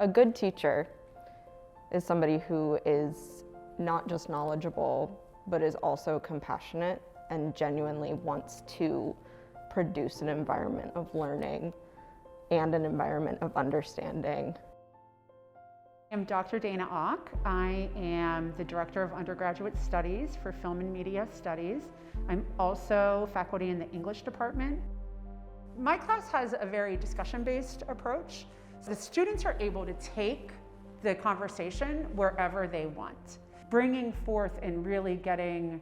A good teacher is somebody who is not just knowledgeable, but is also compassionate and genuinely wants to produce an environment of learning and an environment of understanding. I'm Dr. Dana Ock. I am the Director of Undergraduate Studies for Film and Media Studies. I'm also faculty in the English department. My class has a very discussion-based approach. The students are able to take the conversation wherever they want, bringing forth and really getting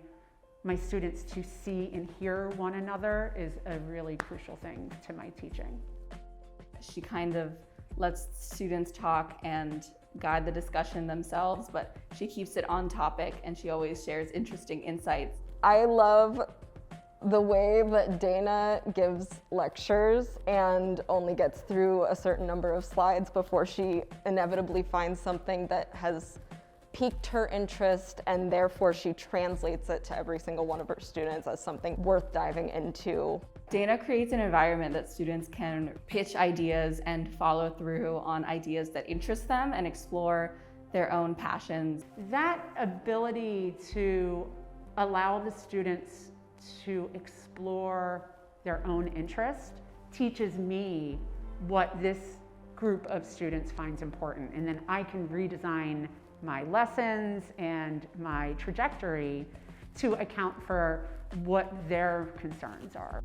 my students to see and hear one another is a really crucial thing to my teaching. She kind of lets students talk and guide the discussion themselves, but she keeps it on topic and she always shares interesting insights. I love the way that Dana gives lectures and only gets through a certain number of slides before she inevitably finds something that has piqued her interest, and therefore she translates it to every single one of her students as something worth diving into. Dana creates an environment that students can pitch ideas and follow through on ideas that interest them and explore their own passions. That ability to allow the students to explore their own interest teaches me what this group of students finds important, and then I can redesign my lessons and my trajectory to account for what their concerns are.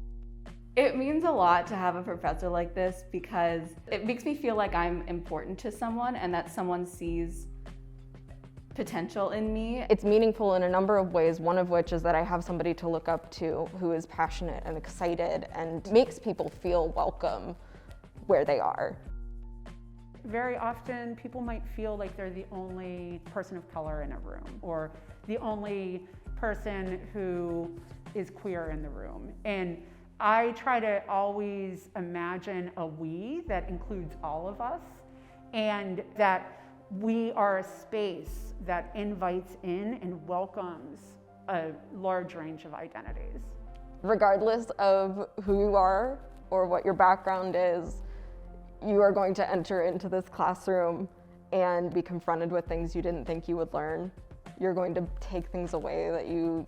It means a lot to have a professor like this because it makes me feel like I'm important to someone and that someone sees potential in me. It's meaningful in a number of ways, one of which is that I have somebody to look up to who is passionate and excited and makes people feel welcome where they are. Very often people might feel like they're the only person of color in a room or the only person who is queer in the room. And I try to always imagine a we that includes all of us, and that we are a space that invites in and welcomes a large range of identities. Regardless of who you are or what your background is, you are going to enter into this classroom and be confronted with things you didn't think you would learn. You're going to take things away that you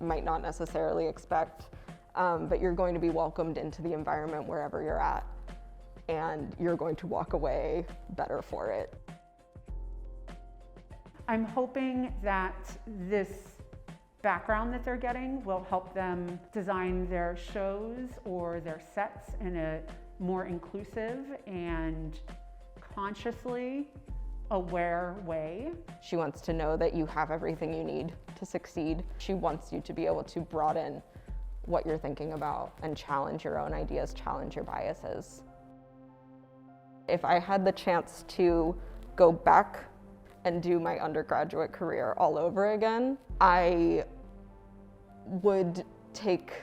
might not necessarily expect, but you're going to be welcomed into the environment wherever you're at, and you're going to walk away better for it. I'm hoping that this background that they're getting will help them design their shows or their sets in a more inclusive and consciously aware way. She wants to know that you have everything you need to succeed. She wants you to be able to broaden what you're thinking about and challenge your own ideas, challenge your biases. If I had the chance to go back and do my undergraduate career all over again, I would take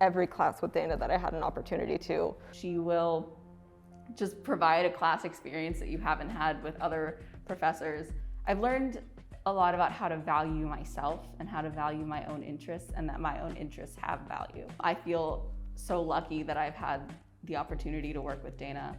every class with Dana that I had an opportunity to. She will just provide a class experience that you haven't had with other professors. I've learned a lot about how to value myself and how to value my own interests, and that my own interests have value. I feel so lucky that I've had the opportunity to work with Dana.